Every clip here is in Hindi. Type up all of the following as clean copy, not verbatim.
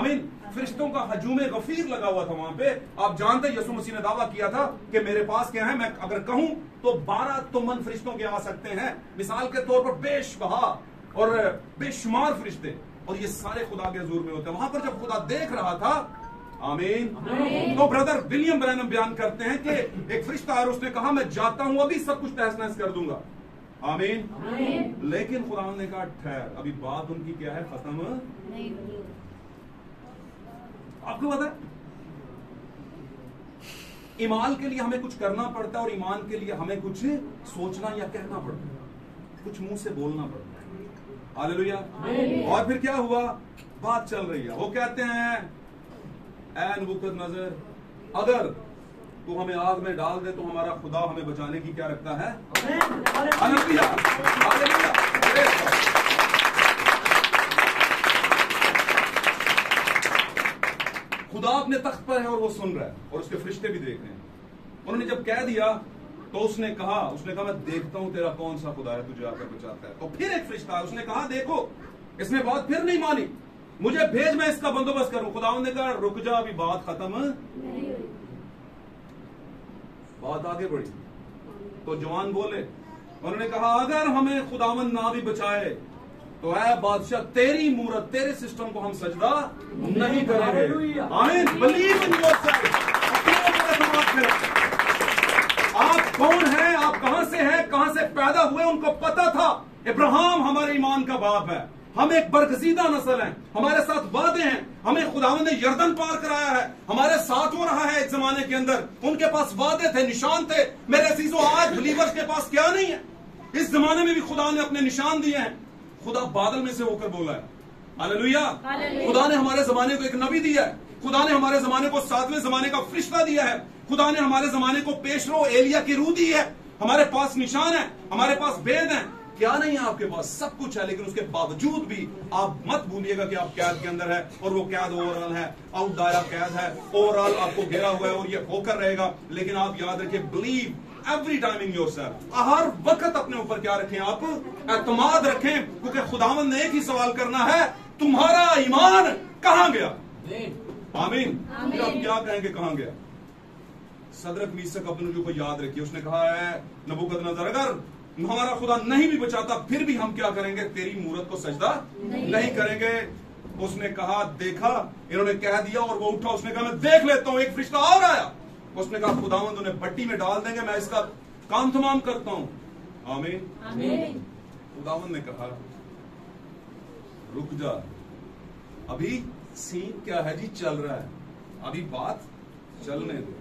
आमीन। फरिश्तों का हजूम गफीर लगा हुआ था वहां पे। आप जानते हैं यीशु मसीह ने दावा किया था कि मेरे पास क्या है, मैं अगर कहूं तो 12 तुमन फरिश्तों के आ सकते हैं। मिसाल के तौर पर बेशबहा और बेशुमार फरिश्ते, और ये सारे खुदा के हुजूर में होते हैं। वहां पर जब खुदा देख रहा था, आमीन, तो ब्रदर विलियम ब्रैनम बयान करते हैं कि एक फरिश्ता आया, उसने कहा मैं जाता हूं, अभी सब कुछ तहस नहस कर दूंगा। आमीन। लेकिन खुदा ने कहा ठहर, अभी बात उनकी क्या है, खत्म नहीं। आपको पता है ईमान के लिए हमें कुछ करना पड़ता है, और ईमान के लिए हमें कुछ सोचना या कहना पड़ता है, कुछ मुंह से बोलना पड़ता है। हालेलुया। और फिर क्या हुआ, बात चल रही है। वो कहते हैं ऐ नबूकदनजर, अगर तू हमें आग में डाल दे तो हमारा खुदा हमें बचाने की क्या रखता है। Hallelujah, hallelujah. खुदा अपने तख्त पर है और वो सुन रहा है, और उसके फरिश्ते भी देख रहे हैं। उन्होंने जब कह दिया तो उसने कहा मैं देखता हूं तेरा कौन सा खुदा है तुझे आकर बचाता है। तो फिर एक फरिश्ता, उसने कहा देखो इसने बात फिर नहीं मानी, मुझे भेज, मैं इसका बंदोबस्त करूं। खुदावंद ने कहा रुक जा, अभी बात खत्म नहीं हुई। बात आगे बढ़ी तो जवान बोले, उन्होंने कहा अगर हमें खुदावंद ना भी बचाए तो ऐ बादशाह तेरी मूरत, तेरे सिस्टम को हम सजदा नहीं करेंगे। आमीन। Believe in yourself. आप कौन हैं, आप कहां से हैं, कहां से पैदा हुए, उनको पता था। इब्राहिम हमारे ईमान का बाप है, हम एक बरगजीदा नस्ल हैं, हमारे साथ वादे हैं, हमें खुदावंद ने यर्दन पार कराया है, हमारे साथ हो रहा है। एक जमाने के अंदर उनके पास वादे थे, निशान थे। मेरे अजीजों, आज बिलीवर्स के पास क्या नहीं है? इस जमाने में भी खुदा ने अपने निशान दिए हैं। खुदा बादल में से होकर बोला है। हालेलुया। खुदा ने हमारे जमाने को एक नबी दिया है, खुदा ने हमारे जमाने को 7वें जमाने का फरिश्ता दिया है, खुदा ने हमारे जमाने को पेशरो एलिया की रूह दी है। हमारे पास निशान है, हमारे पास भेद है। क्या नहीं है आपके पास? सब कुछ है। लेकिन उसके बावजूद भी आप मत भूलिएगा कि आप कैद के अंदर है, और वो कैद ओवरऑल है, आउट दायरा कैद है, ओवरऑल आपको घेरा हुआ है, और ये होकर रहेगा। लेकिन आप याद रखिए, believe every time in yourself. हर वक्त अपने ऊपर क्या रखें, आप एतमाद रखें, क्योंकि खुदावंद ने एक ही सवाल करना है, तुम्हारा ईमान कहां गया। आमीन। फिर आप क्या कहेंगे कहां गया? सदरक मीसक अबदनगो को याद रखिए, उसने कहा है नबूकदनजर, अगर हमारा खुदा नहीं भी बचाता फिर भी हम क्या करेंगे, तेरी मूरत को सजदा नहीं करेंगे। उसने कहा देखा, इन्होंने कह दिया, और वो उठा, उसने कहा मैं देख लेता हूं। एक फरिश्ता और आया, उसने कहा खुदावंद उन्हें भट्टी में डाल देंगे, मैं इसका काम तमाम करता हूं। आमीन। खुदावंद ने कहा रुक जा, अभी सीन क्या है जी, चल रहा है, अभी बात चलने दो।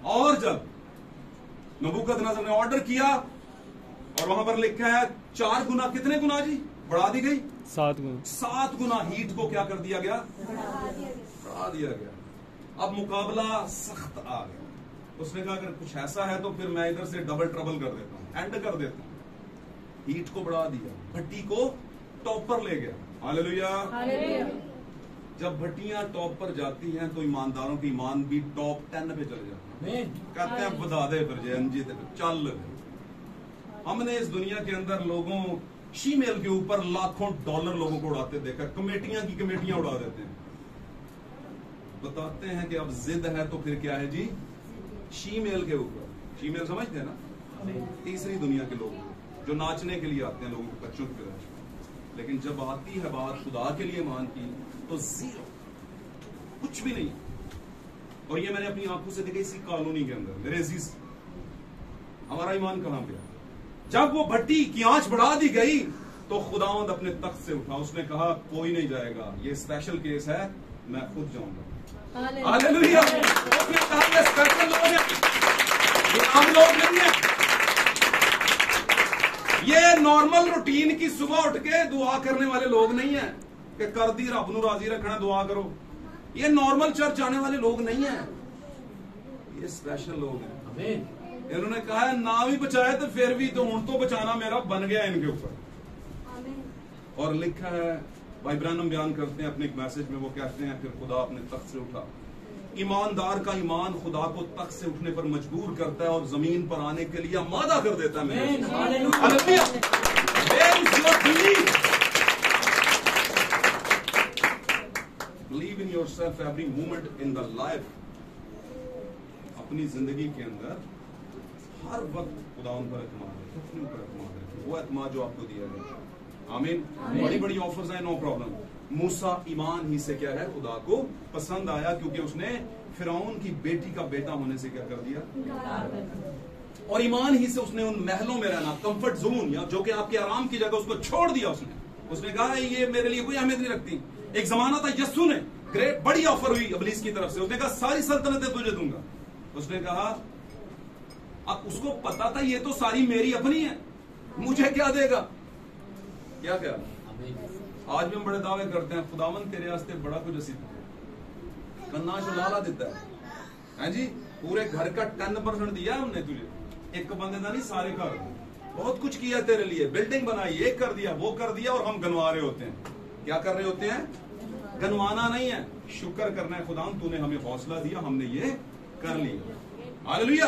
और जब नबूकदनजर ने ऑर्डर किया, और वहां पर लिखा है 4 गुना, कितने गुना जी बढ़ा दी गई? 7 गुना। 7 गुना हीट को क्या कर दिया गया, बढ़ा दिया गया। अब मुकाबला सख्त आ गया। उसने कहा अगर कुछ ऐसा है तो फिर मैं इधर से डबल ट्रबल कर देता हूं, एंड कर देता हूं। हीट को बढ़ा दिया, भट्टी को टॉप पर ले गया। हालेलुया। जब भट्टियां टॉप पर जाती हैं तो ईमानदारों की ईमान भी टॉप 10 पे चले जाते हैं। कहते हैं बता दे फिर जय चल। हमने इस दुनिया के अंदर लोगों शीमेल के ऊपर लाखों डॉलर लोगों को उड़ाते देखा, कमेटियां की कमेटियां उड़ा देते हैं। बताते हैं कि अब जिद है तो फिर क्या है जी, शीमेल के ऊपर। शीमेल समझते हैं ना, तीसरी दुनिया के लोग जो नाचने के लिए आते हैं लोगों के बच्चों की तरह। लेकिन जब आती है बात खुदा के लिए ईमान की तो जीरो, कुछ भी नहीं। और ये मैंने अपनी आंखों से देखा इसी कॉलोनी के अंदर। मेरे अजीज, हमारा ईमान कहां गया? जब वो भट्टी की आंच बढ़ा दी गई तो खुदावंद अपने तख्त से उठा, उसने कहा कोई नहीं जाएगा, ये स्पेशल केस है, मैं खुद जाऊंगा। हालेलुया। उसने कहा ये स्पेशल लोग हैं, ये आम लोग नहीं है। ये नॉर्मल रूटीन की सुबह उठ के दुआ करने वाले लोग नहीं है कि कर दी रब नू राजी रखना दुआ करो। ये नॉर्मल चर्च आने वाले लोग नहीं है, ये स्पेशल लोग हैं। इन्होंने कहा है ना भी बचाए तो फिर भी तो हूं तो बचाना मेरा बन गया इनके ऊपर। और लिखा है, भाई ब्रैनम बयान करते हैं अपने एक मैसेज में, वो कहते हैं फिर खुदा अपने तख्त से उठा। ईमानदार का ईमान खुदा को तख्त से उठने पर मजबूर करता है और जमीन पर आने के लिए आमादा कर देता है। Believe in yourself every moment in the life. अपनी जिंदगी के अंदर हर वक्त खुदावन पर एतमाद रखें, अपने ऊपर एतमाद रखें, वो एतमाद जो आपको दिया गया। आमीन। बड़ी बड़ी ऑफर्स हैं, नो प्रॉब्लम। मूसा ईमान ही से क्या है, खुदा को पसंद आया, क्योंकि उसने फिरौन की बेटी का बेटा होने से क्या कर दिया, और ईमान ही से उसने उन महलों में रहना, कंफर्ट जोन या जो कि आपके आराम की जगह, उसको छोड़ दिया। उसने कहा ये मेरे लिए कोई अहमियत नहीं रखती। एक जमाना था यस्सु ने, ग्रेट बड़ी ऑफर हुई इब्लीस की तरफ से, उसने कहा सारी सल्तनतें तुझे दूंगा। उसने कहा, अब उसको पता था ये तो सारी मेरी अपनी है, मुझे क्या देगा। क्या क्या आज भी हम बड़े दावे करते हैं, खुदावन तेरे वास्ते बड़ा कुछ असी कन्ना लाला देता है जी, पूरे घर का 10% दिया हमने तुझे, एक बंदे का नहीं, सारे घर, बहुत कुछ किया तेरे लिए, बिल्डिंग बनाई, ये कर दिया वो कर दिया, और हम गनवा रहे होते हैं। क्या कर रहे होते हैं, गनवाना नहीं है, शुक्र करना है, खुदावन तूने हमें हौसला दिया, हमने ये कर लिया। हालेलुया।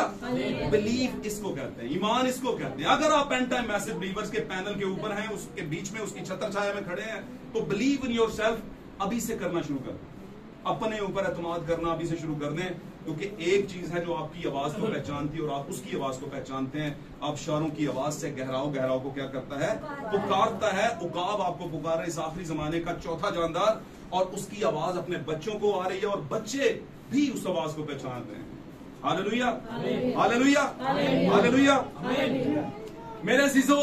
बिलीव इसको कहते हैं, ईमान इसको कहते हैं। अगर आप एंड टाइम मैसेज बिलीवर्स के पैनल के ऊपर हैं, उसके बीच में उसकी छत्र छाया में खड़े हैं, तो बिलीव इन योरसेल्फ अभी से करना शुरू कर, अपने ऊपर एतमाद करना अभी से शुरू कर दें, क्योंकि एक चीज है जो आपकी आवाज को पहचानती है और आप उसकी आवाज को पहचानते हैं। आप शारों की आवाज से गहराव को क्या करता है, पुकारता है। उकाब आपको पुकार रहे, इस आखिरी जमाने का चौथा जानदार, और उसकी आवाज अपने बच्चों को आ रही है, और बच्चे भी उस आवाज को पहचान रहे हैं। Hallelujah, hallelujah, hallelujah. मेरे अजीजों,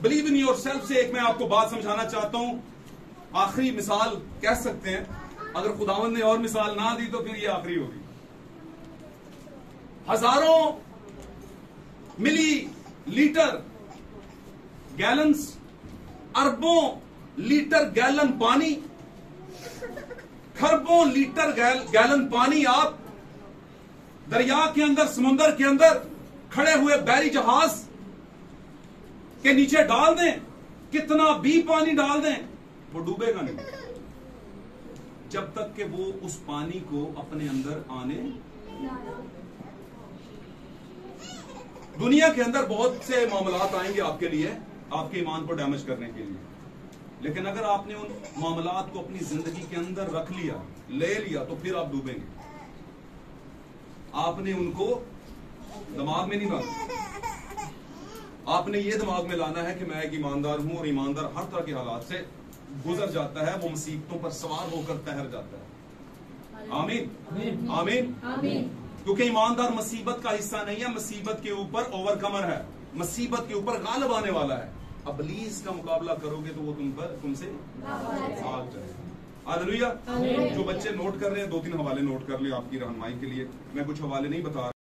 बिलीव इन योरसेल्फ से एक मैं आपको बात समझाना चाहता हूं, आखिरी मिसाल कह सकते हैं। अगर खुदावंद ने और मिसाल ना दी तो फिर ये आखिरी होगी। हजारों मिली लीटर गैलन्स, अरबों लीटर गैलन पानी, खरबों लीटर गैलन पानी आप दरिया के अंदर, समुद्र के अंदर खड़े हुए बैरी जहाज के नीचे डाल दें, कितना भी पानी डाल दें, वो डूबेगा नहीं, जब तक कि वो उस पानी को अपने अंदर आने। दुनिया के अंदर बहुत से मामलात आएंगे आपके लिए, आपके ईमान को डैमेज करने के लिए, लेकिन अगर आपने उन मामलात को अपनी जिंदगी के अंदर रख लिया, ले लिया, तो फिर आप डूबेंगे। आपने उनको दिमाग में नहीं लाना, आपने ये दिमाग में लाना है कि मैं एक ईमानदार हूं, और ईमानदार हर तरह के हालात से गुजर जाता है, वो मुसीबतों पर सवार होकर तैर जाता है। आमीन, आमीन, आमीन। क्योंकि ईमानदार मुसीबत का हिस्सा नहीं है, मुसीबत के ऊपर ओवरकमर है, मुसीबत के ऊपर गालिब आने वाला है। इब्लीस का मुकाबला करोगे तो वो तुमसे भाग जाएगा। हालेलुया। जो बच्चे नोट कर रहे हैं, 2-3 हवाले नोट कर ले आपकी रहनुमाई के लिए। मैं कुछ हवाले नहीं बता